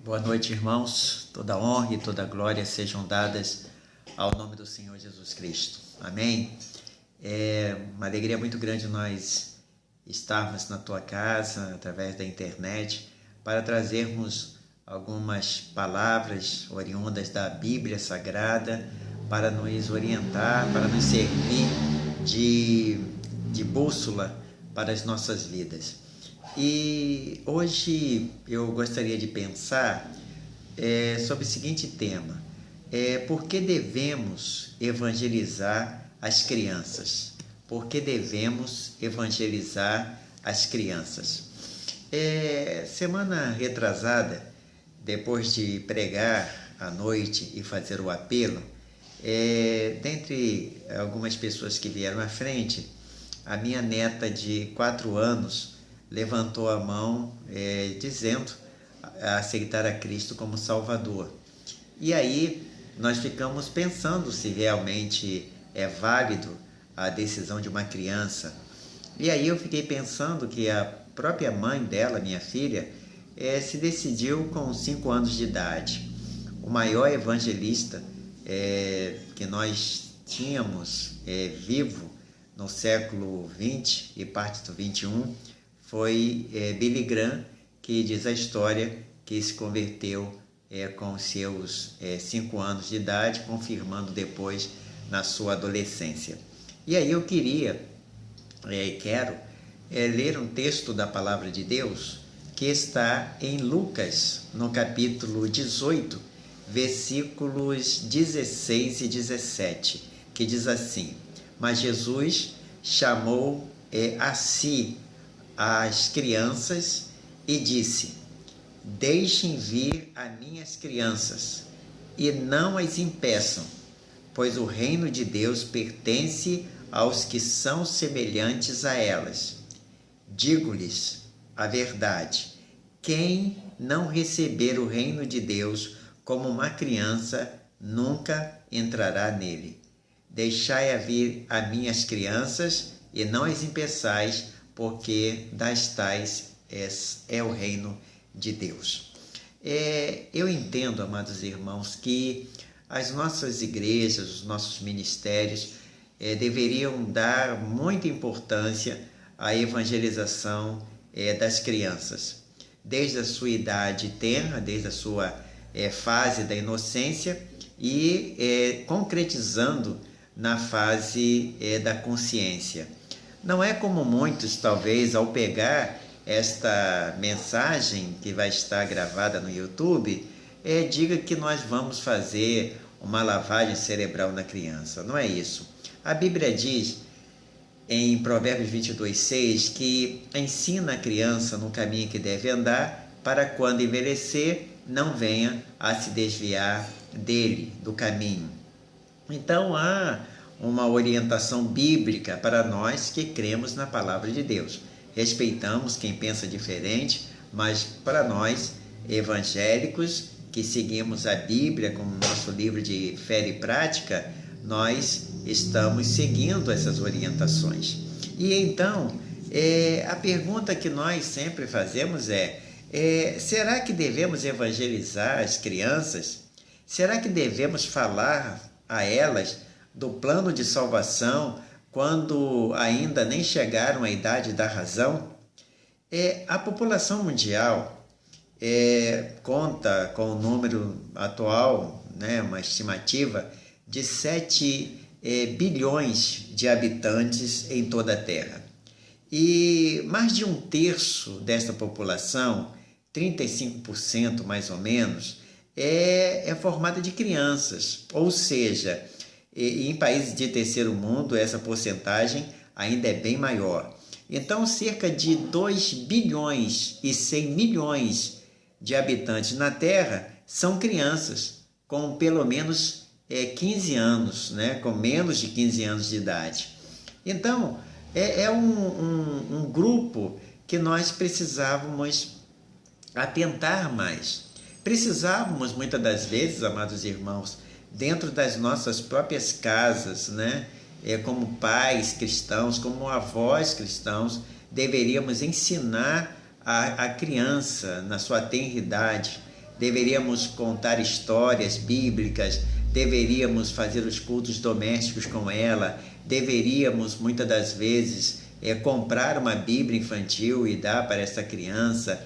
Boa noite, irmãos. Toda honra e toda glória sejam dadas ao nome do Senhor Jesus Cristo. Amém? É uma alegria muito grande nós estarmos na tua casa, através da internet, para trazermos algumas palavras oriundas da Bíblia Sagrada, para nos orientar, para nos servir de bússola para as nossas vidas. E hoje eu gostaria de pensar sobre o seguinte tema: por que devemos evangelizar as crianças? Por que devemos evangelizar as crianças? Semana retrasada, depois de pregar à noite e fazer o apelo, dentre algumas pessoas que vieram à frente, a minha neta de 4 anos levantou a mão dizendo aceitar a Cristo como Salvador. E aí nós ficamos pensando se realmente é válido a decisão de uma criança. E aí eu fiquei pensando que a própria mãe dela, minha filha, se decidiu com 5 anos de idade. O maior evangelista que nós tínhamos vivo no século XX e parte do XXI foi Billy Graham, que diz a história que se converteu com seus 5 anos de idade, confirmando depois na sua adolescência. E aí eu quero ler um texto da Palavra de Deus que está em Lucas, no capítulo 18, versículos 16 e 17, que diz assim: Mas Jesus chamou a si as crianças e disse: Deixem vir a minhas crianças e não as impeçam, pois o reino de Deus pertence aos que são semelhantes a elas. Digo-lhes a verdade: quem não receber o reino de Deus como uma criança nunca entrará nele. Deixai vir a minhas crianças e não as impeçais, porque das tais é o reino de Deus. Eu entendo, amados irmãos, que as nossas igrejas, os nossos ministérios deveriam dar muita importância à evangelização das crianças, desde a sua idade tenra, desde a sua fase da inocência e concretizando na fase da consciência. Não é como muitos, talvez, ao pegar esta mensagem que vai estar gravada no YouTube, diga que nós vamos fazer uma lavagem cerebral na criança. Não é isso. A Bíblia diz, em Provérbios 22:6, que ensina a criança no caminho que deve andar, para quando envelhecer, não venha a se desviar dele, do caminho. Então, há uma orientação bíblica para nós que cremos na Palavra de Deus. Respeitamos quem pensa diferente, mas para nós, evangélicos, que seguimos a Bíblia como nosso livro de fé e prática, nós estamos seguindo essas orientações. E então, a pergunta que nós sempre fazemos será que devemos evangelizar as crianças? Será que devemos falar a elas do plano de salvação quando ainda nem chegaram à idade da razão? A população mundial conta com o número atual, uma estimativa de 7 bilhões de habitantes em toda a Terra. E mais de 1/3 desta população, 35% mais ou menos, é formada de crianças, ou seja, em países de terceiro mundo essa porcentagem ainda é bem maior. Então, cerca de 2 bilhões e 100 milhões de habitantes na Terra são crianças com pelo menos 15 anos, com menos de 15 anos de idade. Então, é um grupo que nós precisávamos atentar mais. Precisávamos, muitas das vezes, amados irmãos, dentro das nossas próprias casas, né? Como pais cristãos, como avós cristãos, deveríamos ensinar a criança na sua tenridade, deveríamos contar histórias bíblicas, deveríamos fazer os cultos domésticos com ela, deveríamos, muitas das vezes, comprar uma Bíblia infantil e dar para essa criança.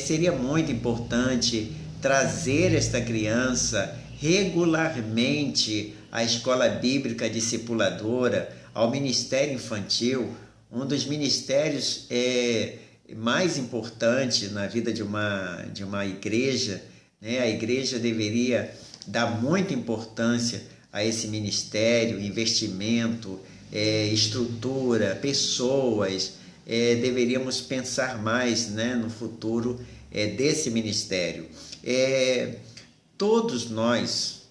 Seria muito importante trazer esta criança regularmente à escola bíblica discipuladora, ao ministério infantil, um dos ministérios mais importantes na vida de uma igreja, né? A igreja deveria dar muita importância a esse ministério, investimento, estrutura, pessoas. Deveríamos pensar mais, né, no futuro desse ministério. Todos nós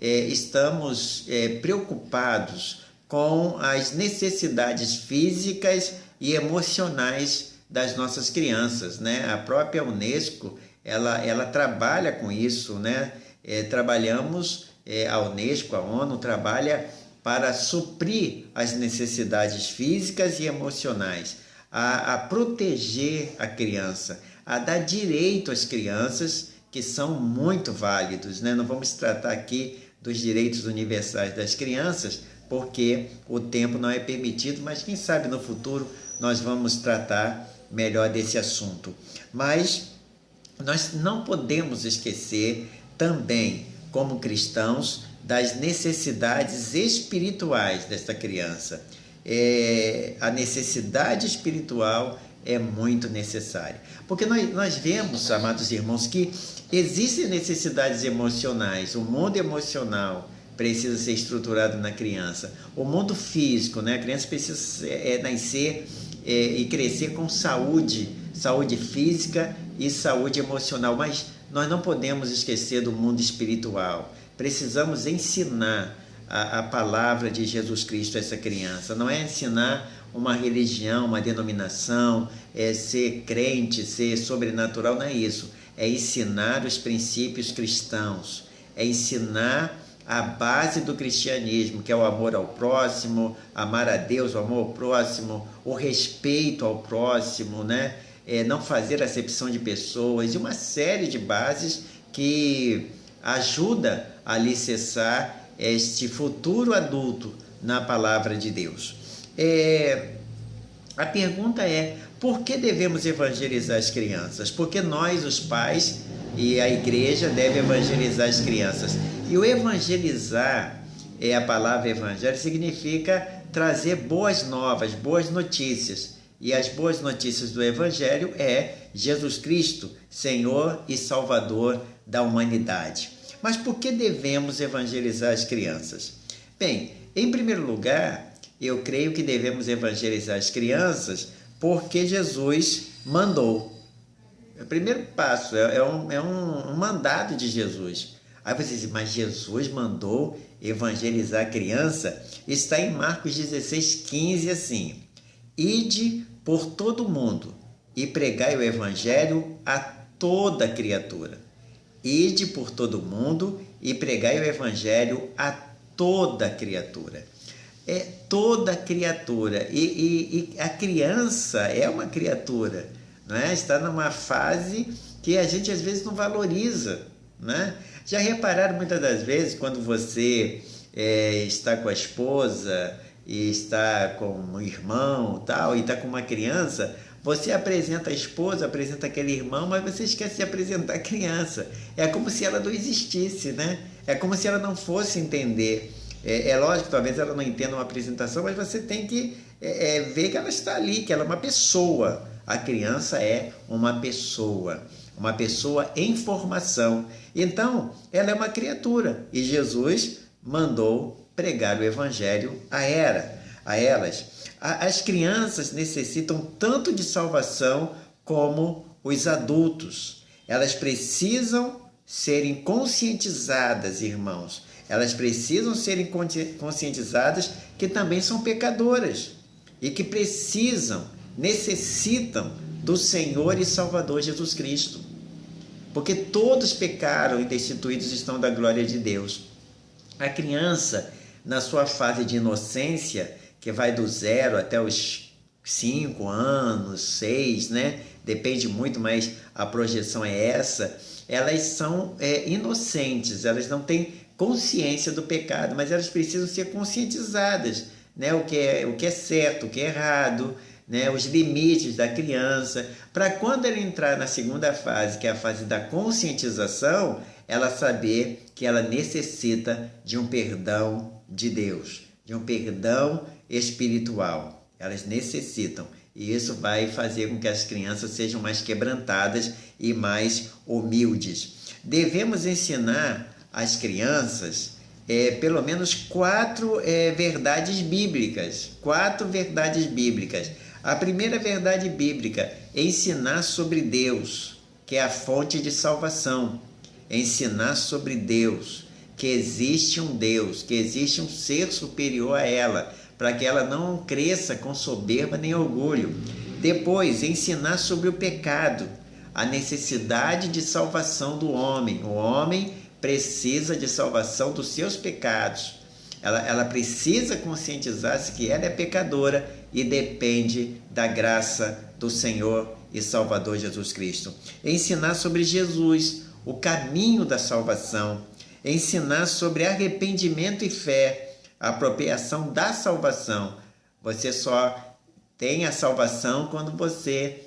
estamos preocupados com as necessidades físicas e emocionais das nossas crianças, né? A própria Unesco, ela trabalha com isso, né? A Unesco, a ONU, trabalha para suprir as necessidades físicas e emocionais, a proteger a criança, a dar direito às crianças, que são muito válidos, né? Não vamos tratar aqui dos direitos universais das crianças, porque o tempo não é permitido, mas quem sabe no futuro nós vamos tratar melhor desse assunto. Mas nós não podemos esquecer também, como cristãos, das necessidades espirituais desta criança. A necessidade espiritual é muito necessária. Porque nós vemos, amados irmãos, que existem necessidades emocionais. O mundo emocional precisa ser estruturado na criança. O mundo físico, né? A criança precisa nascer e crescer com saúde física e saúde emocional. Mas nós não podemos esquecer do mundo espiritual. Precisamos ensinar a palavra de Jesus Cristo a essa criança. Não é ensinar uma religião, uma denominação, ser crente, ser sobrenatural, não é isso. É ensinar os princípios cristãos, é ensinar a base do cristianismo, que é o amor ao próximo, amar a Deus, o amor ao próximo, o respeito ao próximo, né? Não fazer acepção de pessoas, e uma série de bases que ajuda a alicerçar este futuro adulto na palavra de Deus. A pergunta é: por que devemos evangelizar as crianças? Porque nós, os pais, e a igreja deve evangelizar as crianças. E o evangelizar, a palavra evangelho, significa trazer boas novas, boas notícias. E as boas notícias do evangelho é Jesus Cristo, Senhor e Salvador da humanidade. Mas por que devemos evangelizar as crianças? Bem, em primeiro lugar, eu creio que devemos evangelizar as crianças porque Jesus mandou. O primeiro passo é um mandado de Jesus. Aí você diz, mas Jesus mandou evangelizar a criança? Está em Marcos 16:15 assim: ide por todo mundo e pregai o evangelho a toda criatura. Ide por todo mundo e pregai o evangelho a toda criatura. Toda criatura. E a criança é uma criatura, né? Está numa fase que a gente às vezes não valoriza, né? Já repararam muitas das vezes quando você está com a esposa e está com um irmão tal, e está com uma criança, você apresenta a esposa, apresenta aquele irmão, mas você esquece de apresentar a criança. É como se ela não existisse, né? É como se ela não fosse entender. É lógico, talvez ela não entenda uma apresentação, mas você tem que ver que ela está ali, que ela é uma pessoa. A criança é uma pessoa em formação. Então, ela é uma criatura e Jesus mandou pregar o evangelho a elas. As crianças necessitam tanto de salvação como os adultos. Elas precisam serem conscientizadas, irmãos. Elas precisam serem conscientizadas que também são pecadoras e que necessitam do Senhor e Salvador Jesus Cristo. Porque todos pecaram e destituídos estão da glória de Deus. A criança, na sua fase de inocência, que vai do 0 até os 5 anos, 6, né? Depende muito, mas a projeção é essa. Elas são inocentes, elas não têm consciência do pecado, mas elas precisam ser conscientizadas, né? O que é certo, o que é errado, né? Os limites da criança, para quando ela entrar na segunda fase, que é a fase da conscientização, ela saber que ela necessita de um perdão de Deus, de um perdão espiritual. Elas necessitam. E isso vai fazer com que as crianças sejam mais quebrantadas e mais humildes. Devemos ensinar às crianças pelo menos 4 verdades bíblicas. 4 verdades bíblicas. A primeira verdade bíblica é ensinar sobre Deus, que é a fonte de salvação. Ensinar sobre Deus, que existe um Deus, que existe um ser superior a ela, para que ela não cresça com soberba nem orgulho. Depois, ensinar sobre o pecado, a necessidade de salvação do homem. O homem precisa de salvação dos seus pecados. Ela precisa conscientizar-se que ela é pecadora e depende da graça do Senhor e Salvador Jesus Cristo. Ensinar sobre Jesus, o caminho da salvação. Ensinar sobre arrependimento e fé, a apropriação da salvação. Você só tem a salvação quando você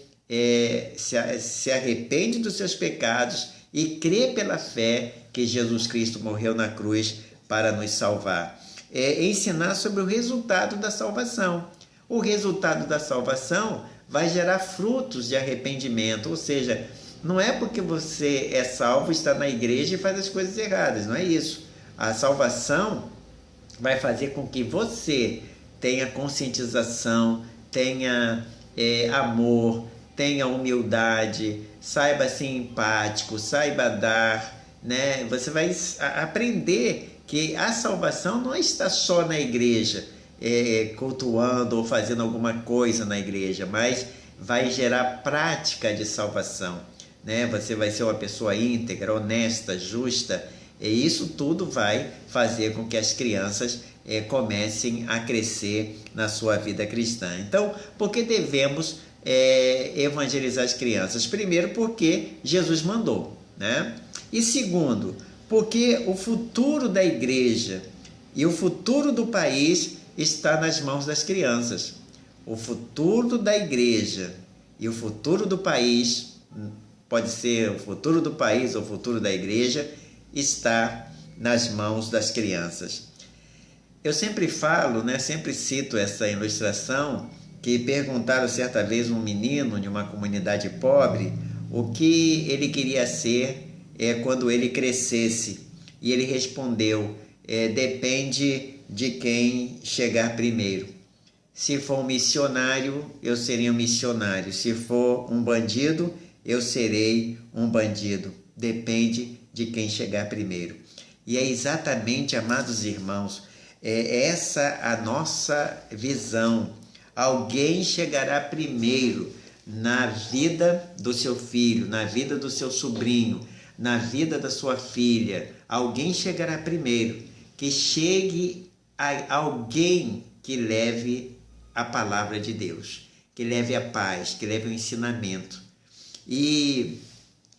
se arrepende dos seus pecados e crê pela fé que Jesus Cristo morreu na cruz para nos salvar. Ensinar sobre o resultado da salvação. O resultado da salvação vai gerar frutos de arrependimento, ou seja, não é porque você é salvo, está na igreja e faz as coisas erradas, não é isso. A salvação vai fazer com que você tenha conscientização, tenha amor, tenha humildade, saiba ser empático, saiba dar, né? Você vai aprender que a salvação não está só na igreja, cultuando ou fazendo alguma coisa na igreja, mas vai gerar prática de salvação, né? Você vai ser uma pessoa íntegra, honesta, justa, e isso tudo vai fazer com que as crianças comecem a crescer na sua vida cristã. Então, por que devemos evangelizar as crianças? Primeiro, porque Jesus mandou, né? E segundo, porque o futuro da igreja e o futuro do país está nas mãos das crianças. O futuro da igreja e o futuro do país, pode ser o futuro do país ou o futuro da igreja, está nas mãos das crianças. Eu sempre falo, né, sempre cito essa ilustração, que perguntaram certa vez um menino de uma comunidade pobre o que ele queria ser quando ele crescesse. E ele respondeu, depende de quem chegar primeiro. Se for um missionário, eu serei um missionário. Se for um bandido, eu serei um bandido. Depende de quem chegar primeiro. E é exatamente, amados irmãos, essa a nossa visão. Alguém chegará primeiro na vida do seu filho, na vida do seu sobrinho, na vida da sua filha. Alguém chegará primeiro. Que chegue alguém que leve a palavra de Deus, que leve a paz, que leve o ensinamento. E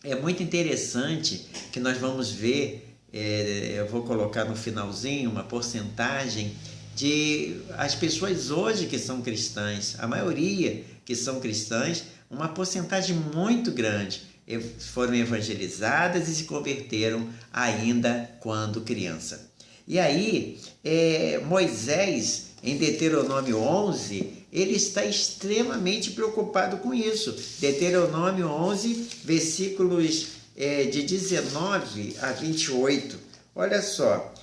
é muito interessante que nós vamos ver, eu vou colocar no finalzinho uma porcentagem de as pessoas hoje que são cristãs, a maioria que são cristãs, uma porcentagem muito grande, foram evangelizadas e se converteram ainda quando criança. E aí, Moisés, em Deuteronômio 11, ele está extremamente preocupado com isso. Deuteronômio 11, versículos de 19 a 28. Olha só,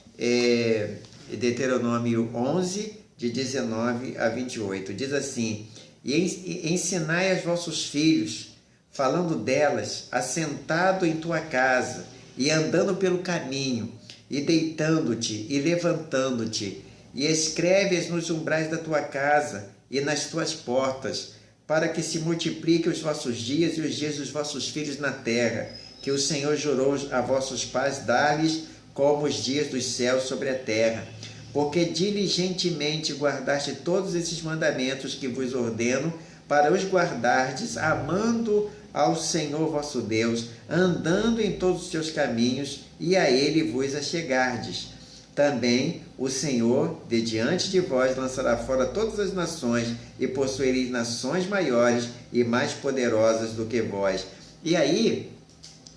Deuteronômio 11, de 19 a 28. Diz assim, e ensinai aos vossos filhos, falando delas, assentado em tua casa, e andando pelo caminho, e deitando-te, e levantando-te, e escreve-as nos umbrais da tua casa, e nas tuas portas, para que se multipliquem os vossos dias e os dias dos vossos filhos na terra, que o Senhor jurou a vossos pais dar-lhes como os dias dos céus sobre a terra. Porque diligentemente guardaste todos esses mandamentos que vos ordeno, para os guardardes, amando ao Senhor vosso Deus, andando em todos os seus caminhos, e a Ele vos achegardes. Também o Senhor, de diante de vós, lançará fora todas as nações, e possuireis nações maiores e mais poderosas do que vós. E aí,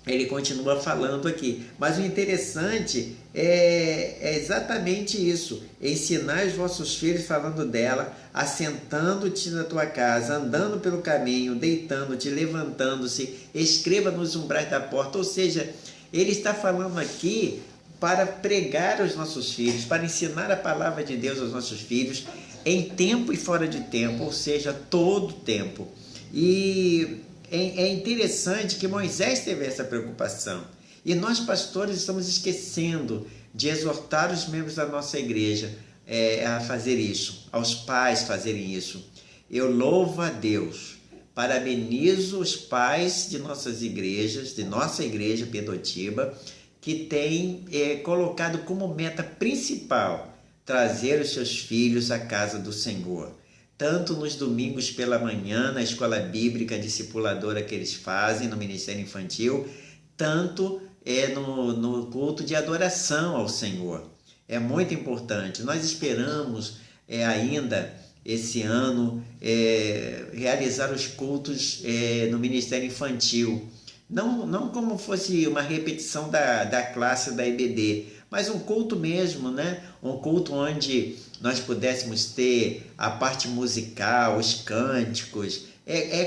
ele continua falando aqui, mas o interessante é exatamente isso: ensinar os vossos filhos, falando dela, assentando-te na tua casa, andando pelo caminho, deitando-te, levantando-se, escreva nos umbrais da porta. Ou seja, ele está falando aqui para pregar aos nossos filhos, para ensinar a palavra de Deus aos nossos filhos, em tempo e fora de tempo, ou seja, todo tempo. E é interessante que Moisés teve essa preocupação. E nós, pastores, estamos esquecendo de exortar os membros da nossa igreja a fazer isso, aos pais fazerem isso. Eu louvo a Deus, parabenizo os pais de nossas igrejas, de nossa igreja Pedotiba, que tem colocado como meta principal trazer os seus filhos à casa do Senhor. Tanto nos domingos pela manhã, na escola bíblica discipuladora que eles fazem no Ministério Infantil, tanto no culto de adoração ao Senhor. É muito importante. Nós esperamos ainda esse ano realizar os cultos no Ministério Infantil. Não como fosse uma repetição da classe da EBD, mas um culto mesmo, né? Um culto onde nós pudéssemos ter a parte musical, os cânticos,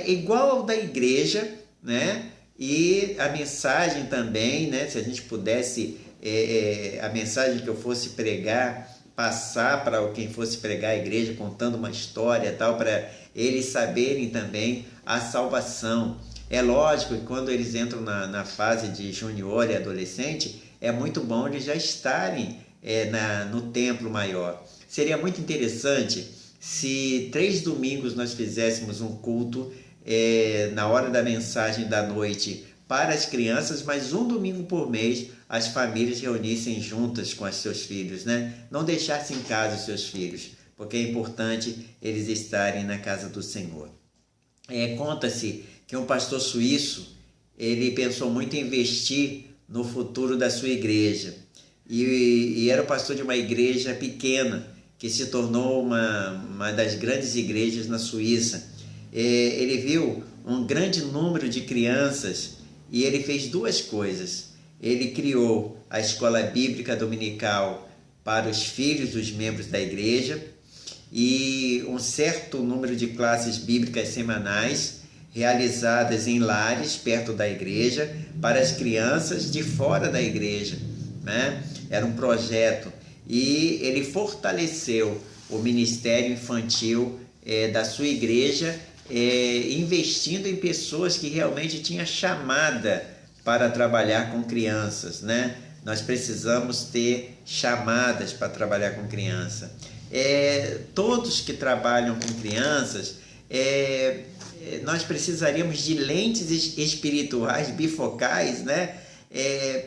igual ao da igreja, né? E a mensagem também, né? Se a gente pudesse, a mensagem que eu fosse pregar, passar para quem fosse pregar a igreja, contando uma história e tal, para eles saberem também a salvação. É lógico que quando eles entram na fase de junior e adolescente, é muito bom eles já estarem no templo maior. Seria muito interessante se 3 domingos nós fizéssemos um culto na hora da mensagem da noite para as crianças, mas um domingo por mês as famílias reunissem juntas com os seus filhos, né? Não deixassem em casa os seus filhos, porque é importante eles estarem na casa do Senhor. Conta-se que um pastor suíço, ele pensou muito em investir no futuro da sua igreja. E era o pastor de uma igreja pequena, que se tornou uma das grandes igrejas na Suíça. Ele viu um grande número de crianças e ele fez 2 coisas. Ele criou a escola bíblica dominical para os filhos dos membros da igreja e um certo número de classes bíblicas semanais realizadas em lares perto da igreja para as crianças de fora da igreja, né? Era um projeto e ele fortaleceu o ministério infantil da sua igreja, investindo em pessoas que realmente tinham chamada para trabalhar com crianças, né? Nós precisamos ter chamadas para trabalhar com criança. Todos que trabalham com crianças, nós precisaríamos de lentes espirituais bifocais, né?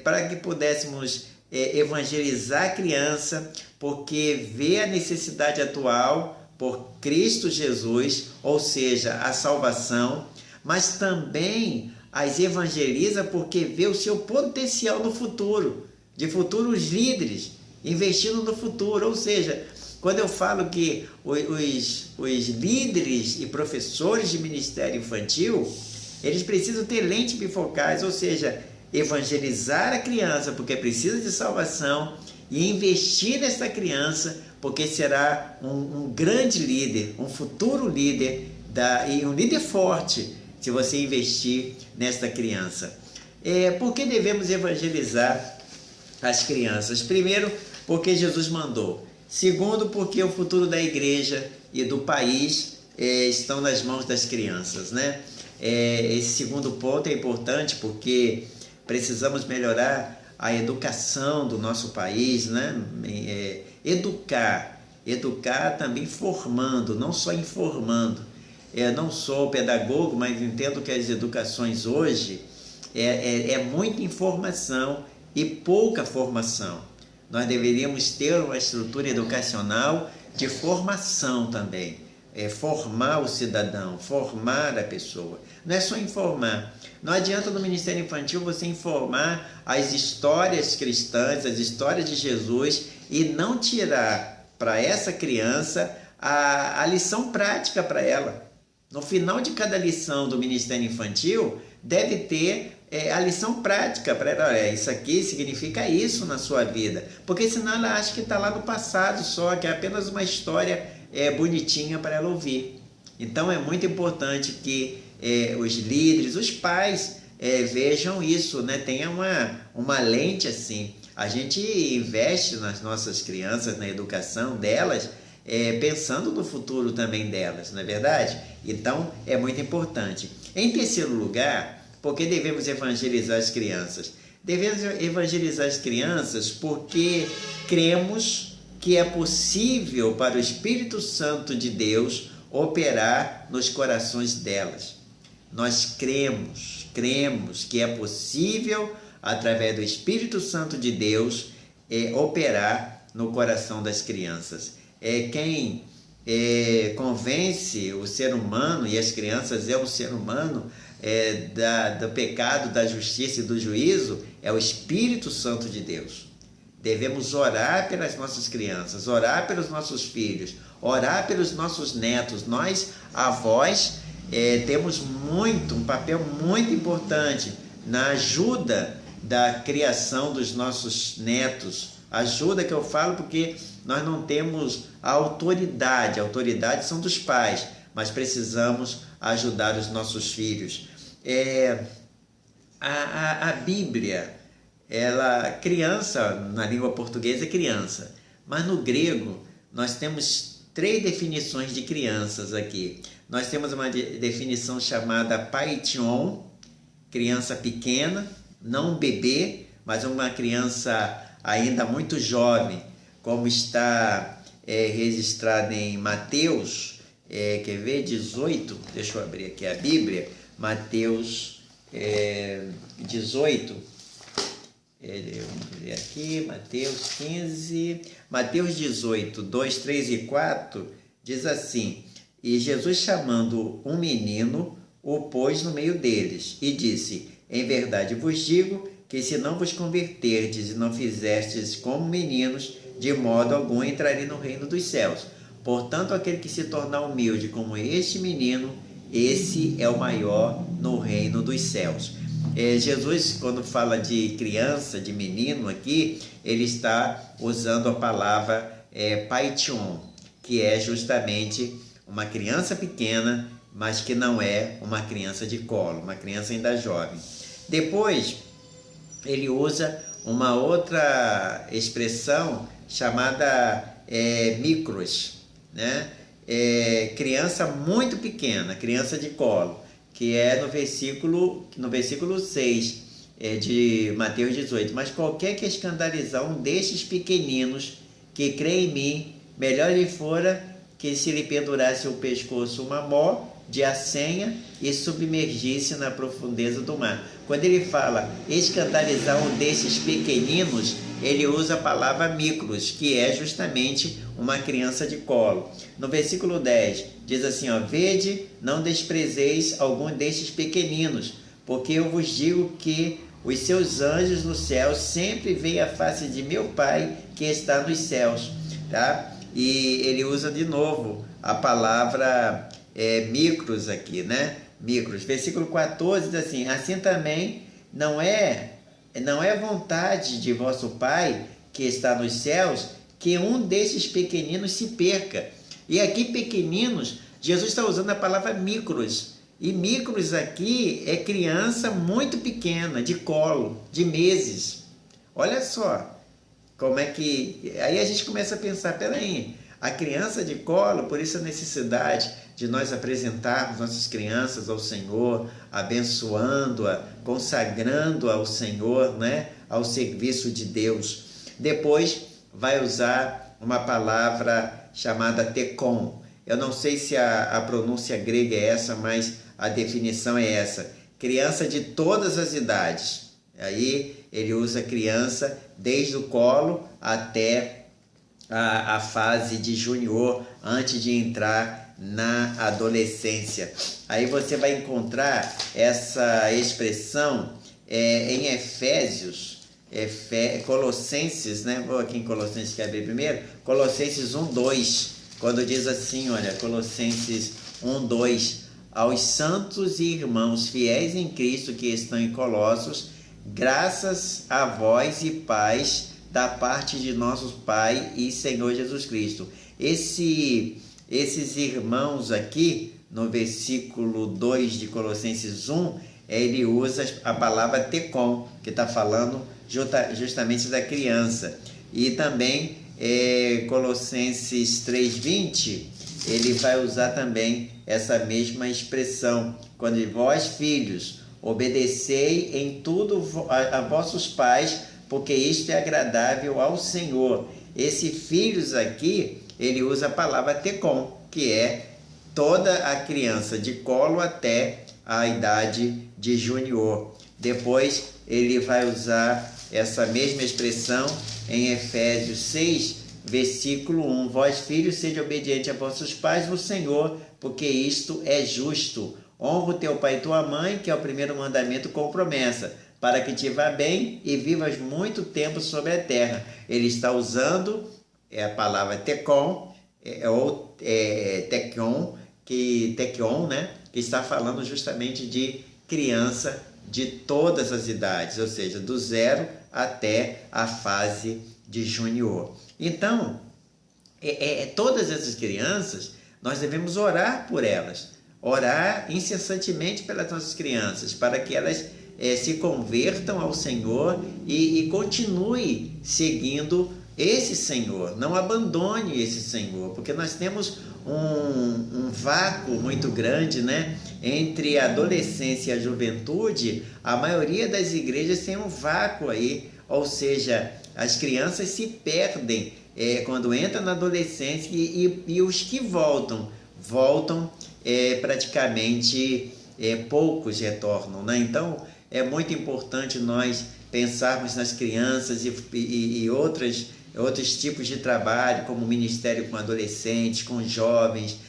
Para que pudéssemos evangelizar a criança, porque vê a necessidade atual por Cristo Jesus, ou seja, a salvação, mas também as evangeliza porque vê o seu potencial no futuro, de futuros líderes, investindo no futuro. Ou seja, quando eu falo que os líderes e professores de ministério infantil, eles precisam ter lentes bifocais, ou seja, evangelizar a criança porque precisa de salvação e investir nessa criança porque será um grande líder, um futuro líder e um líder forte se você investir nesta criança. Por que devemos evangelizar as crianças? Primeiro, porque Jesus mandou. Segundo, porque o futuro da igreja e do país estão nas mãos das crianças, né? Esse segundo ponto é importante porque precisamos melhorar a educação do nosso país, né? Educar também formando, não só informando. eu não sou pedagogo, mas entendo que as educações hoje é muita informação e pouca formação. Nós deveríamos ter uma estrutura educacional de formação também. Formar o cidadão, formar a pessoa. Não é só informar. Não adianta no Ministério Infantil você informar as histórias cristãs, as histórias de Jesus e não tirar para essa criança a lição prática para ela. No final de cada lição do Ministério Infantil, deve ter a lição prática para ela. Olha, isso aqui significa isso na sua vida. Porque senão ela acha que está lá no passado só, que é apenas uma história bonitinha para ela ouvir. Então é muito importante que os líderes, os pais vejam isso, né? Tenha uma lente assim. A gente investe nas nossas crianças, na educação delas, pensando no futuro também delas, não é verdade? Então é muito importante. Em terceiro lugar, por que devemos evangelizar as crianças? Devemos evangelizar as crianças porque cremos que é possível para o Espírito Santo de Deus operar nos corações delas. Nós cremos que é possível, através do Espírito Santo de Deus, operar no coração das crianças. Quem convence o ser humano, e as crianças é o ser humano, do pecado, da justiça e do juízo, é o Espírito Santo de Deus. Devemos orar pelas nossas crianças, orar pelos nossos filhos, orar pelos nossos netos. Nós, avós, temos um papel muito importante na ajuda da criação dos nossos netos. Ajuda que eu falo porque nós não temos a autoridade são dos pais, mas precisamos ajudar os nossos filhos. A Bíblia, criança, na língua portuguesa é criança, mas no grego nós temos 3 definições de crianças aqui. Nós temos uma definição chamada paition, criança pequena, não um bebê, mas uma criança ainda muito jovem, como está registrado em Mateus, quer ver, 18, deixa eu abrir aqui a Bíblia, Mateus 18, vamos ver aqui, Mateus 15, Mateus 18, 2, 3 e 4, diz assim: E Jesus, chamando um menino, o pôs no meio deles, e disse: Em verdade vos digo, que se não vos converterdes e não fizestes como meninos, de modo algum entrarei no reino dos céus. Portanto, aquele que se tornar humilde como este menino, esse é o maior no reino dos céus. Jesus, quando fala de criança, de menino aqui, ele está usando a palavra paition, que é justamente uma criança pequena, mas que não é uma criança de colo, uma criança ainda jovem. Depois, ele usa uma outra expressão chamada micros, né? Criança muito pequena, criança de colo, que é no versículo 6 de Mateus 18. Mas qualquer que escandalizar um destes pequeninos que crê em mim, melhor lhe fora que se lhe pendurasse o pescoço uma mó de acenha e submergisse na profundeza do mar. Quando ele fala escandalizar um desses pequeninos, ele usa a palavra micros, que é justamente uma criança de colo. No versículo 10, diz assim, vede, não desprezeis algum destes pequeninos, porque eu vos digo que os seus anjos no céu sempre veem a face de meu Pai que está nos céus. Tá? E ele usa de novo a palavra micros aqui, né? Micros. Versículo 14 diz assim, assim também não é vontade de vosso Pai que está nos céus que um desses pequeninos se perca. E aqui pequeninos, Jesus está usando a palavra micros. E micros aqui é criança muito pequena, de colo, de meses. Olha só como é que... Aí a gente começa a pensar, peraí, a criança de colo, por isso a necessidade de nós apresentarmos nossas crianças ao Senhor, abençoando-a, consagrando-a ao Senhor, né? Ao serviço de Deus. Depois vai usar uma palavra chamada tecom, eu não sei se a pronúncia grega é essa, mas a definição é essa: criança de todas as idades. Aí ele usa criança desde o colo até a fase de junior, antes de entrar na adolescência. Aí você vai encontrar essa expressão em Efésios, Colossenses, né? Vou aqui em Colossenses, que abrir primeiro, Colossenses 1:2, quando diz assim, olha, Colossenses 1:2, aos santos e irmãos fiéis em Cristo que estão em Colossos, graças a vós e paz da parte de nosso Pai e Senhor Jesus Cristo. Esses irmãos aqui, no versículo 2 de Colossenses 1, ele usa a palavra tecon, que está falando justamente da criança. E também Colossenses 3:20, ele vai usar também essa mesma expressão, quando vós, filhos, obedecei em tudo a vossos pais, porque isto é agradável ao Senhor. Esse filhos aqui, ele usa a palavra tecon, que é toda a criança de colo até a idade de junior. Depois ele vai usar essa mesma expressão em Efésios 6, versículo 1. Vós, filhos, sede obedientes a vossos pais no Senhor, porque isto é justo. Honra o teu pai e tua mãe, que é o primeiro mandamento com promessa, para que te vá bem e vivas muito tempo sobre a terra. Ele está usando a palavra tecon, ou tekion, né? Que está falando justamente de criança de todas as idades, ou seja, do 0 até a fase de junior. Então, todas essas crianças, nós devemos orar por elas, orar incessantemente pelas nossas crianças, para que elas se convertam ao Senhor e continue seguindo esse Senhor, não abandone esse Senhor, porque nós temos um vácuo muito grande, né? Entre a adolescência e a juventude. A maioria das igrejas tem um vácuo aí, ou seja, as crianças se perdem quando entram na adolescência e os que voltam praticamente poucos retornam, né? Então é muito importante nós pensarmos nas crianças e outros tipos de trabalho, como ministério com adolescentes, com jovens,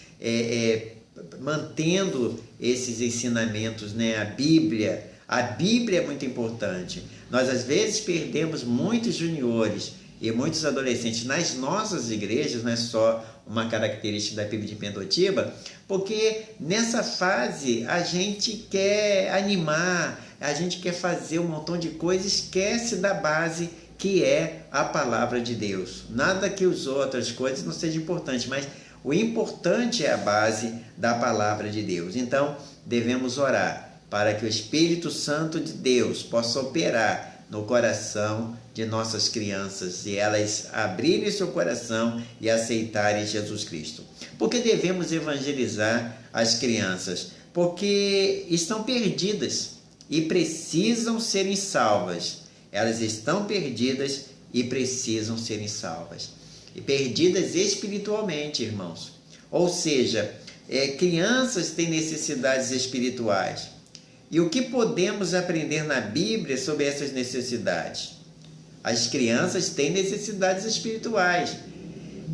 mantendo esses ensinamentos, né? A Bíblia é muito importante. Nós às vezes perdemos muitos juniores e muitos adolescentes nas nossas igrejas, não é só uma característica da PIB de Pendotiba, porque nessa fase a gente quer animar, a gente quer fazer um montão de coisas, esquece da base que é a palavra de Deus. Nada que as outras coisas não sejam importantes, mas o importante é a base da palavra de Deus. Então, devemos orar para que o Espírito Santo de Deus possa operar no coração de nossas crianças e elas abrirem seu coração e aceitarem Jesus Cristo. Por que devemos evangelizar as crianças? Porque estão perdidas e precisam serem salvas. Elas estão perdidas e precisam serem salvas. E perdidas espiritualmente, irmãos. Ou seja, crianças têm necessidades espirituais. E o que podemos aprender na Bíblia sobre essas necessidades? As crianças têm necessidades espirituais.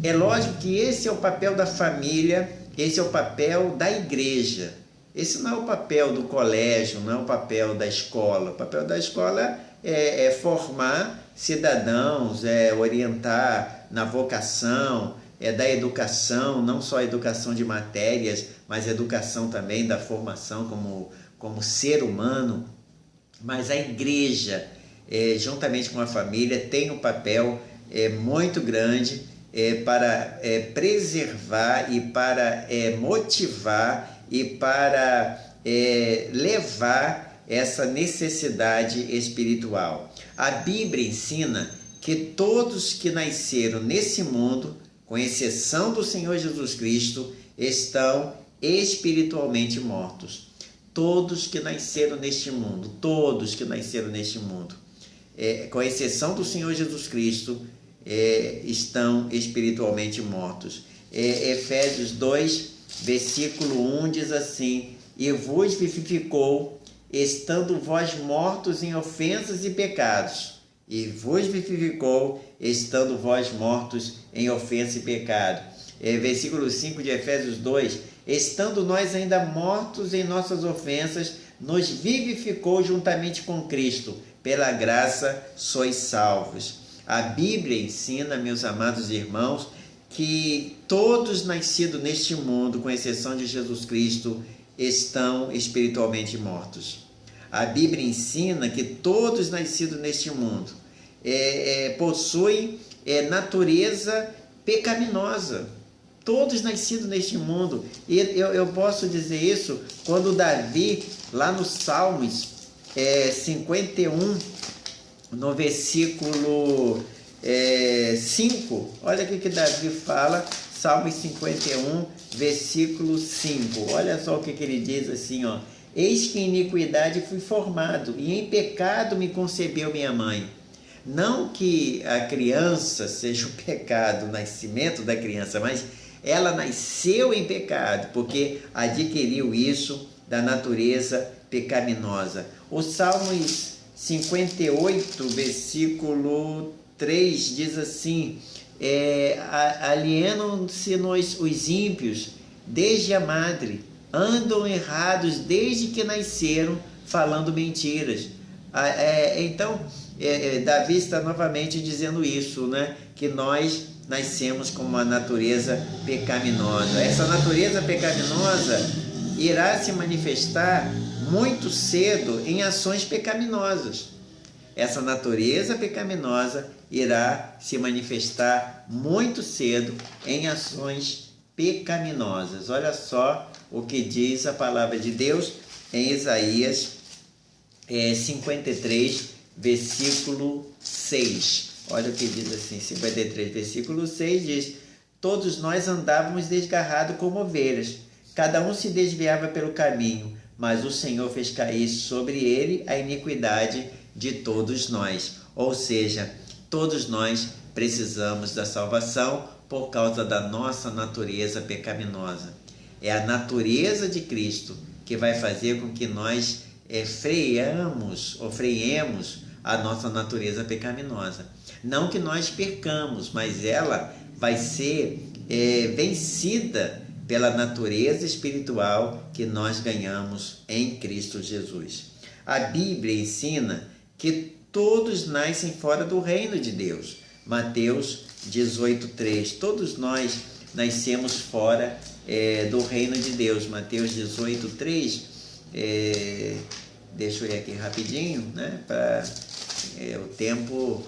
É lógico que esse é o papel da família, esse é o papel da igreja. Esse não é o papel do colégio, não é o papel da escola. O papel da escola é formar cidadãos, orientar na vocação, da educação, não só a educação de matérias, mas a educação também da formação como ser humano. Mas a igreja, juntamente com a família, tem um papel muito grande para preservar e para motivar e para levar essa necessidade espiritual. A Bíblia ensina que todos que nasceram nesse mundo, com exceção do Senhor Jesus Cristo, estão espiritualmente mortos. Todos que nasceram neste mundo, com exceção do Senhor Jesus Cristo, estão espiritualmente mortos. Efésios 2, versículo 1 diz assim: e vos vivificou, estando vós mortos em ofensas e pecados. E vos vivificou, estando vós mortos em ofensa e pecado. Versículo 5 de Efésios 2: estando nós ainda mortos em nossas ofensas, nos vivificou juntamente com Cristo, pela graça sois salvos. A Bíblia ensina, meus amados irmãos, que todos nascidos neste mundo, com exceção de Jesus Cristo, estão espiritualmente mortos. A Bíblia ensina que todos nascidos neste mundo possuem natureza pecaminosa. Todos nascidos neste mundo. E eu posso dizer isso quando Davi, lá no Salmos 51, no versículo 5, olha o que Davi fala, Salmos 51, versículo 5. Olha só o que ele diz assim, ó: eis que em iniquidade fui formado, e em pecado me concebeu minha mãe. Não que a criança seja o pecado, o nascimento da criança, mas ela nasceu em pecado, porque adquiriu isso da natureza pecaminosa. O Salmos 58, versículo 3 diz assim: alienam-se-nos os ímpios desde a madre, andam errados desde que nasceram, falando mentiras. Então, Davi está novamente dizendo isso, né? Que nós nascemos com uma natureza pecaminosa. Essa natureza pecaminosa irá se manifestar muito cedo em ações pecaminosas. Essa natureza pecaminosa irá se manifestar muito cedo em ações pecaminosas. Olha só o que diz a palavra de Deus em Isaías 53, versículo 6. Olha o que diz assim, 53, versículo 6 diz: todos nós andávamos desgarrados como ovelhas, cada um se desviava pelo caminho, mas o Senhor fez cair sobre ele a iniquidade de todos nós. Ou seja, todos nós precisamos da salvação por causa da nossa natureza pecaminosa. É a natureza de Cristo que vai fazer com que nós freiemos a nossa natureza pecaminosa. Não que nós percamos, mas ela vai ser vencida pela natureza espiritual que nós ganhamos em Cristo Jesus. A Bíblia ensina que todos nascem fora do reino de Deus. Mateus 18:3. Todos nós nascemos fora do reino de Deus. Mateus 18:3. Deixa eu ir aqui rapidinho, né? O tempo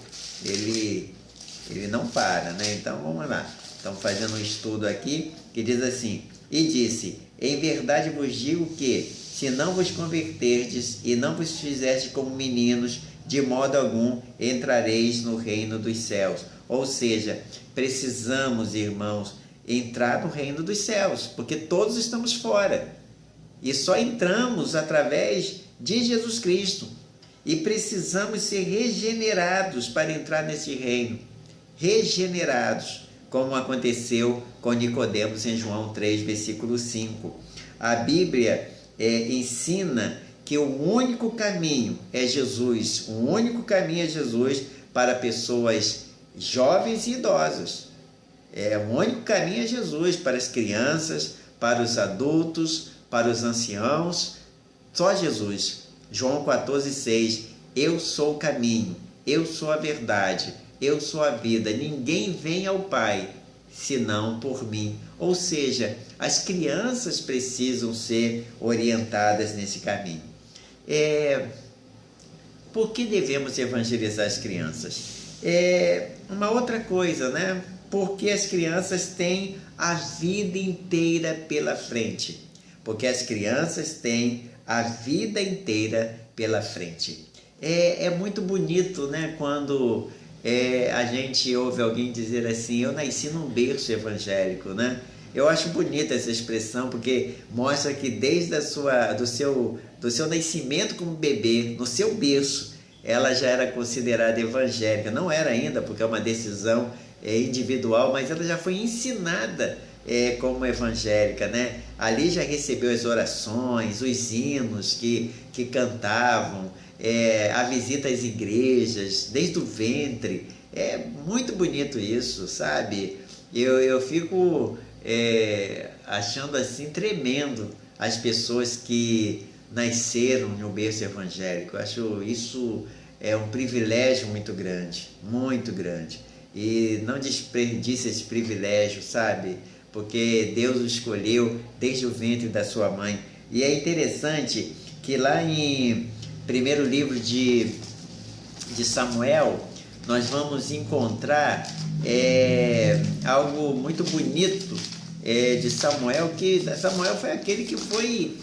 ele não para, né? Então vamos lá. Estamos fazendo um estudo aqui que diz assim: e disse: em verdade vos digo que, se não vos converterdes e não vos fizerdes como meninos, de modo algum entrareis no reino dos céus. Ou seja, precisamos, irmãos, entrar no reino dos céus, porque todos estamos fora. E só entramos através de Jesus Cristo. E precisamos ser regenerados para entrar nesse reino. Regenerados, como aconteceu com Nicodemos em João 3, versículo 5. A Bíblia ensina que o único caminho é Jesus. O único caminho é Jesus para pessoas jovens e idosas. O único caminho é Jesus para as crianças, para os adultos, para os anciãos. Só Jesus. João 14,6. Eu sou o caminho, eu sou a verdade, eu sou a vida. Ninguém vem ao Pai senão por mim. Ou seja, as crianças precisam ser orientadas nesse caminho. Por que devemos evangelizar as crianças? Uma outra coisa, né? Porque as crianças têm a vida inteira pela frente. Porque as crianças têm a vida inteira pela frente. É muito bonito, né? Quando a gente ouve alguém dizer assim: eu nasci num berço evangélico, né? Eu acho bonita essa expressão, porque mostra que desde do seu nascimento como bebê, no seu berço, ela já era considerada evangélica. Não era ainda, porque é uma decisão individual, mas ela já foi ensinada como evangélica, né? Ali já recebeu as orações, os hinos que cantavam, a visita às igrejas, desde o ventre. É muito bonito isso, sabe? Eu fico achando assim tremendo as pessoas que nasceram no berço evangélico. Eu acho isso um privilégio muito grande, muito grande. E não desperdice esse privilégio, sabe? Porque Deus o escolheu desde o ventre da sua mãe. E é interessante que lá em primeiro livro de Samuel, nós vamos encontrar algo muito bonito de Samuel, que Samuel foi aquele que foi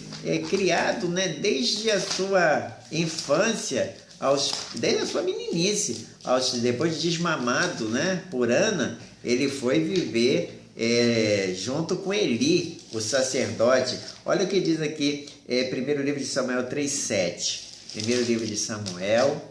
criado, né, desde a sua infância, desde a sua meninice, depois de desmamado, né, por Ana, ele foi viver junto com Eli, o sacerdote. Olha o que diz aqui, primeiro livro de Samuel 3:7. Primeiro livro de Samuel,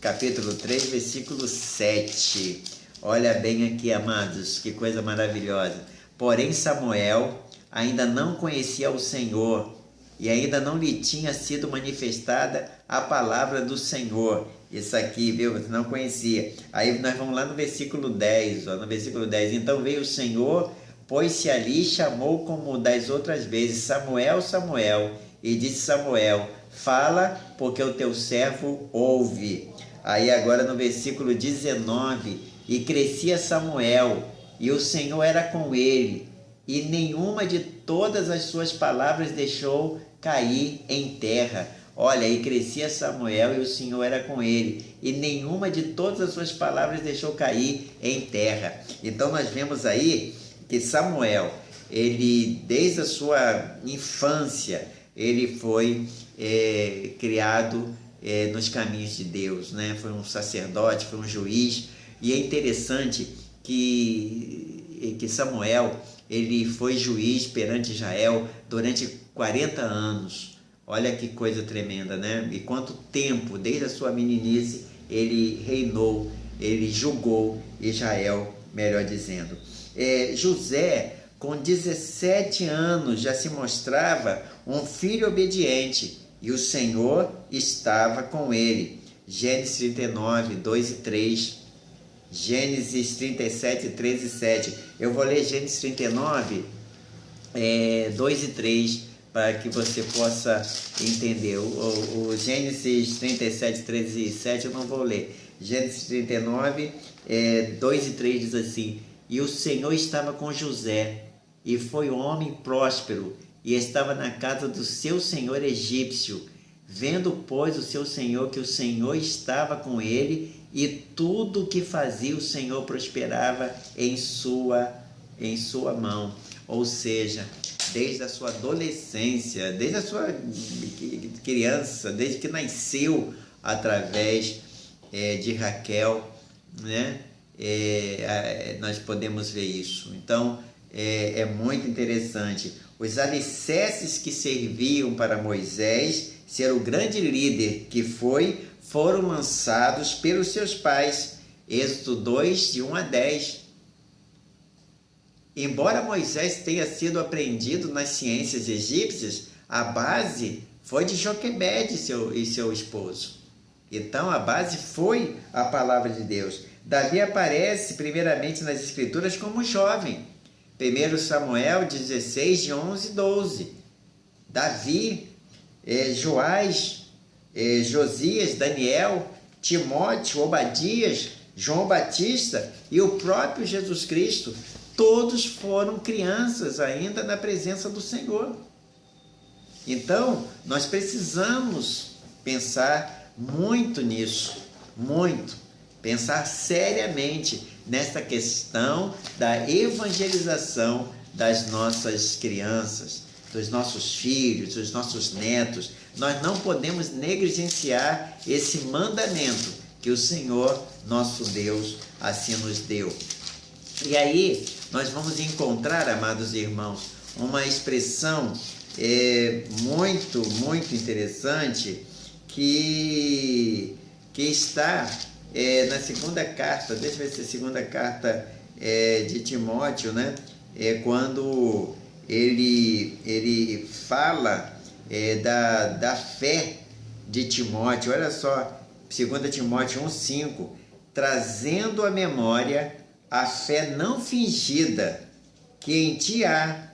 capítulo 3, versículo 7. Olha bem aqui, amados, que coisa maravilhosa. Porém, Samuel ainda não conhecia o Senhor e ainda não lhe tinha sido manifestada a palavra do Senhor. Isso aqui, viu? Você não conhecia. Aí nós vamos lá no versículo 10. No versículo 10. Então veio o Senhor, pôs-se ali e chamou como das outras vezes: Samuel, Samuel. E disse Samuel: fala, porque o teu servo ouve. Aí agora no versículo 19: e crescia Samuel, e o Senhor era com ele, e nenhuma de todas as suas palavras deixou cair em terra. Olha, e crescia Samuel, e o Senhor era com ele, e nenhuma de todas as suas palavras deixou cair em terra. Então nós vemos aí que Samuel, ele desde a sua infância, ele foi criado nos caminhos de Deus, né? Foi um sacerdote, foi um juiz. E é interessante que Samuel, ele foi juiz perante Israel durante 40 anos. Olha que coisa tremenda, né? E quanto tempo, desde a sua meninice, ele reinou, ele julgou Israel, melhor dizendo. José, com 17 anos, já se mostrava um filho obediente, e o Senhor estava com ele. Gênesis 39, 2 e 3. Gênesis 37, 3 e 7. Eu vou ler Gênesis 39, 2 e 3, para que você possa entender. O Gênesis 37, 3 e 7 eu não vou ler. Gênesis 39, 2 e 3 diz assim: e o Senhor estava com José, e foi um homem próspero, e estava na casa do seu senhor egípcio. Vendo, pois, o seu senhor que o Senhor estava com ele, e tudo o que fazia o Senhor prosperava em sua mão. Ou seja, desde a sua adolescência, desde a sua criança, desde que nasceu através de Raquel, né? Nós podemos ver isso. Então, é muito interessante. Os alicerces que serviam para Moisés ser o grande líder que foi, foram lançados pelos seus pais. Êxodo 2, de 1 a 10. Embora Moisés tenha sido apreendido nas ciências egípcias, a base foi de Joquebede e seu esposo. Então a base foi a palavra de Deus. Davi aparece primeiramente nas escrituras como jovem. 1 Samuel 16, de 11 e 12. Davi, Joás, Josias, Daniel, Timóteo, Obadias, João Batista e o próprio Jesus Cristo, todos foram crianças ainda na presença do Senhor. Então, nós precisamos pensar muito nisso, muito, pensar seriamente nesta questão da evangelização das nossas crianças, dos nossos filhos, dos nossos netos. Nós não podemos negligenciar esse mandamento que o Senhor, nosso Deus, assim nos deu. E aí, nós vamos encontrar, amados irmãos, uma expressão muito, muito interessante que está na segunda carta, deixa eu ver se é a segunda carta de Timóteo, né? quando ele fala da fé de Timóteo. Olha só, 2 Timóteo 1,5, trazendo à memória a fé não fingida que em ti há,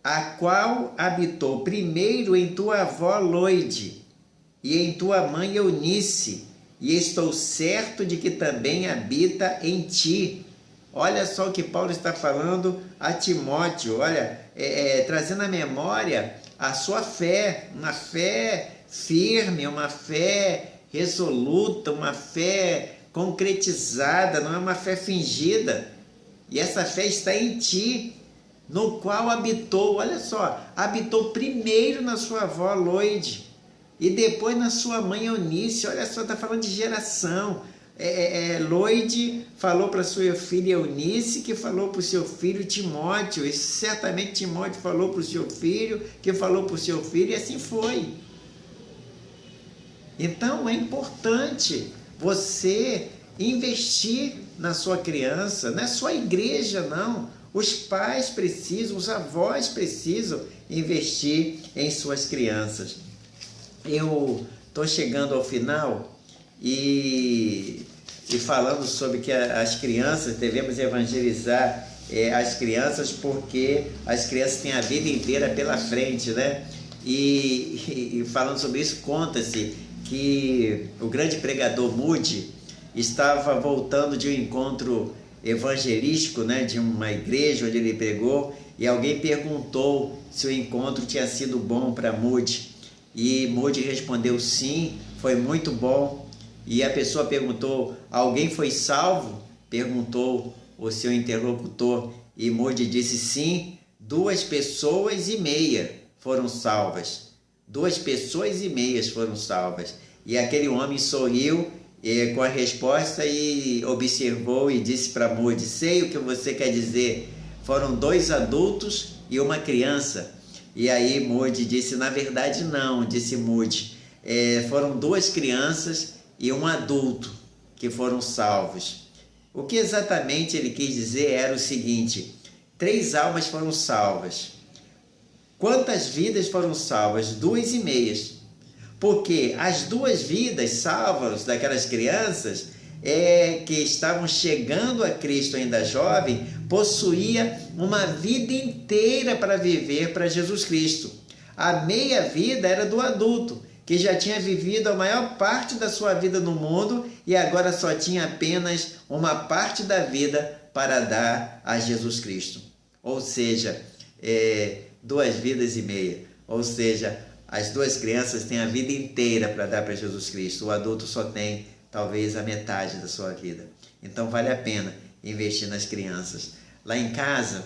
a qual habitou primeiro em tua avó Loide e em tua mãe Eunice, e estou certo de que também habita em ti. Olha só o que Paulo está falando a Timóteo, olha, trazendo à memória a sua fé, uma fé firme, uma fé resoluta, uma fé concretizada, não é uma fé fingida. E essa fé está em ti, no qual habitou, olha só, habitou primeiro na sua avó Loide e depois na sua mãe Eunice. Olha só, está falando de geração. Loide falou para sua filha Eunice, que falou para o seu filho Timóteo, e certamente Timóteo falou para o seu filho, que falou para o seu filho, e assim foi. Então é importante você investir na sua criança, não é só a igreja, não. Os pais precisam, os avós precisam investir em suas crianças. Eu estou chegando ao final e falando sobre que as crianças, devemos evangelizar as crianças, porque as crianças têm a vida inteira pela frente, né? E falando sobre isso, conta-se que o grande pregador Moody estava voltando de um encontro evangelístico, né, de uma igreja onde ele pregou, e alguém perguntou se o encontro tinha sido bom para Moody. E Moody respondeu sim, foi muito bom. E a pessoa perguntou, alguém foi salvo? Perguntou o seu interlocutor. E Moody disse sim, 2,5 pessoas foram salvas. 2,5 pessoas foram salvas. E aquele homem sorriu com a resposta e observou e disse para Moody, sei o que você quer dizer, foram 2 adultos e uma criança. E aí Moody disse, na verdade não, disse Moody, foram 2 crianças e um adulto que foram salvos. O que exatamente ele quis dizer era o seguinte, 3 almas foram salvas. Quantas vidas foram salvas? 2,5. Porque as 2 vidas salvas daquelas crianças que estavam chegando a Cristo ainda jovem, possuía uma vida inteira para viver para Jesus Cristo. A meia vida era do adulto, que já tinha vivido a maior parte da sua vida no mundo e agora só tinha apenas uma parte da vida para dar a Jesus Cristo. Ou seja, 2,5 vidas. Ou seja, as 2 crianças têm a vida inteira para dar para Jesus Cristo. O adulto só tem, talvez, a metade da sua vida. Então, vale a pena investir nas crianças. Lá em casa,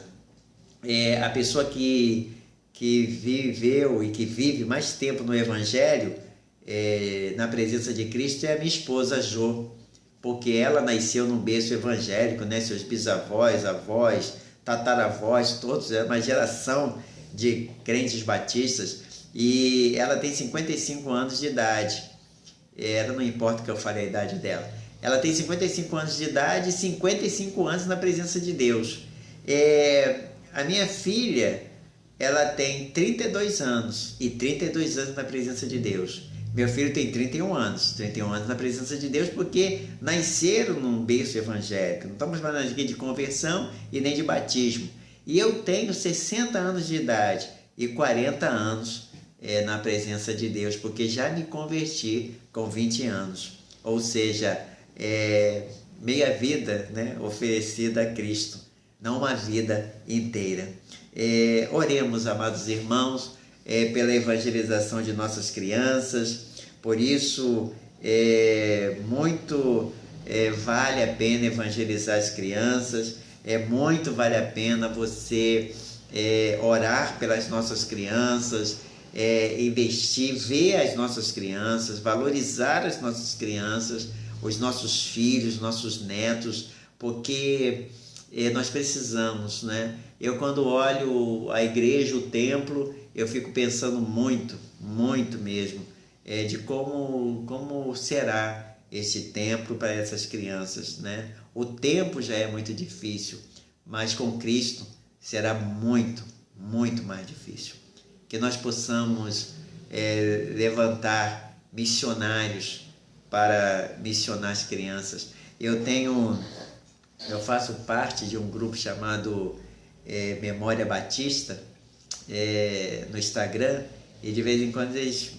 a pessoa que viveu e que vive mais tempo no Evangelho, na presença de Cristo, é a minha esposa, Jo. Porque ela nasceu num berço evangélico, né? Seus bisavós, avós, tataravós, todos, é uma geração de crentes batistas. E ela tem 55 anos de idade. Não importa que eu fale a idade dela. Ela tem 55 anos de idade e 55 anos na presença de Deus. A minha filha, ela tem 32 anos e 32 anos na presença de Deus. Meu filho tem 31 anos na presença de Deus, porque nasceram num berço evangélico. Não estamos falando aqui de conversão e nem de batismo. E eu tenho 60 anos de idade e 40 anos na presença de Deus, porque já me converti com 20 anos. Ou seja, meia vida, né, oferecida a Cristo, não uma vida inteira. Oremos, amados irmãos, pela evangelização de nossas crianças. Por isso, muito vale a pena evangelizar as crianças, muito vale a pena você orar pelas nossas crianças, investir, ver as nossas crianças, valorizar as nossas crianças, os nossos filhos, nossos netos, porque nós precisamos, né? Eu, quando olho a igreja, o templo, eu fico pensando muito, muito mesmo, de como será esse templo para essas crianças, né? O tempo já é muito difícil, mas com Cristo será muito, muito mais difícil. Que nós possamos levantar missionários para missionar as crianças. Eu faço parte de um grupo chamado Memória Batista no Instagram, e de vez em quando eles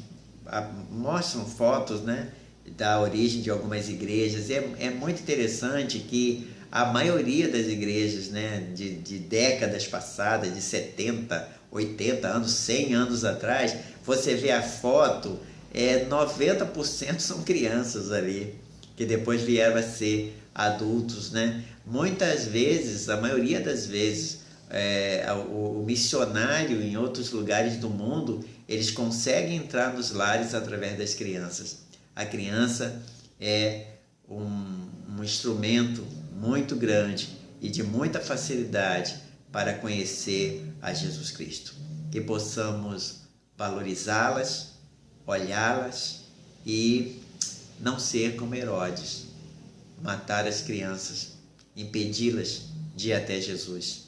mostram fotos, né, da origem de algumas igrejas. É muito interessante que a maioria das igrejas, né, de décadas passadas, de 70, 80 anos, 100 anos atrás, você vê a foto, 90% são crianças ali, que depois vieram a ser adultos, né? Muitas vezes, a maioria das vezes, o missionário em outros lugares do mundo, eles conseguem entrar nos lares através das crianças. A criança é um instrumento muito grande e de muita facilidade para conhecer a Jesus Cristo. Que possamos valorizá-las, olhá-las e não ser como Herodes, matar as crianças, impedi-las de ir até Jesus.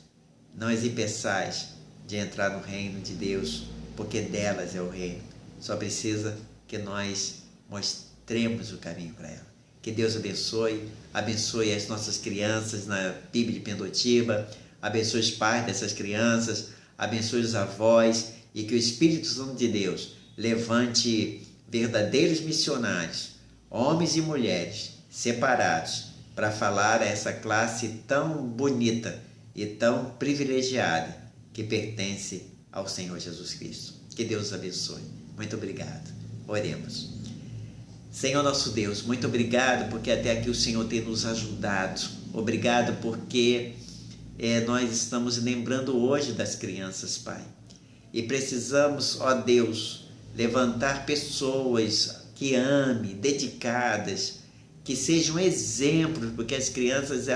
Não as impeçais de entrar no reino de Deus, porque delas é o reino. Só precisa que nós mostremos o caminho para ela. Que Deus abençoe as nossas crianças na PIB de Pendotiba, abençoe os pais dessas crianças, abençoe os avós, e que o Espírito Santo de Deus levante verdadeiros missionários, homens e mulheres separados, para falar a essa classe tão bonita e tão privilegiada que pertence ao Senhor Jesus Cristo. Que Deus abençoe. Muito obrigado. Oremos. Senhor nosso Deus, muito obrigado porque até aqui o Senhor tem nos ajudado. Obrigado porque nós estamos lembrando hoje das crianças, Pai. E precisamos, ó Deus, levantar pessoas que amem, dedicadas, que sejam exemplos, porque as crianças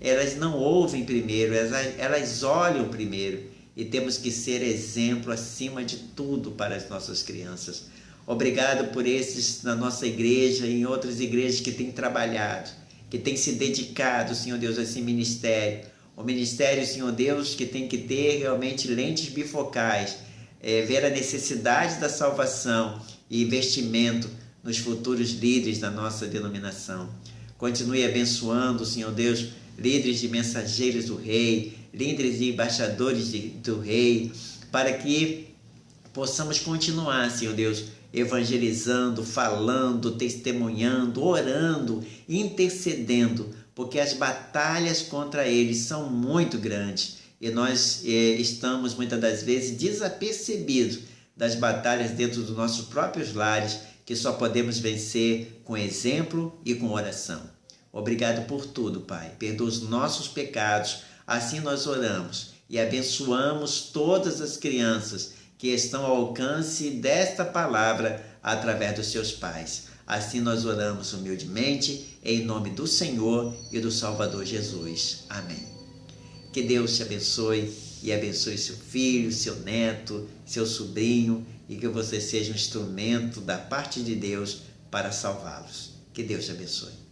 elas não ouvem primeiro, elas olham primeiro, e temos que ser exemplo acima de tudo para as nossas crianças. Obrigado por esses na nossa igreja e em outras igrejas que têm trabalhado, que têm se dedicado, Senhor Deus, a esse ministério. O ministério, Senhor Deus, que tem que ter realmente lentes bifocais, ver a necessidade da salvação e investimento nos futuros líderes da nossa denominação. Continue abençoando, Senhor Deus, líderes de mensageiros do Rei, líderes e embaixadores do Rei, para que possamos continuar, Senhor Deus, evangelizando, falando, testemunhando, orando, intercedendo, porque as batalhas contra eles são muito grandes e nós estamos muitas das vezes desapercebidos das batalhas dentro dos nossos próprios lares, que só podemos vencer com exemplo e com oração. Obrigado por tudo, Pai. Perdoa os nossos pecados. Assim nós oramos e abençoamos todas as crianças que estão ao alcance desta palavra através dos seus pais. Assim nós oramos humildemente, em nome do Senhor e do Salvador Jesus. Amém. Que Deus te abençoe e abençoe seu filho, seu neto, seu sobrinho, e que você seja um instrumento da parte de Deus para salvá-los. Que Deus te abençoe.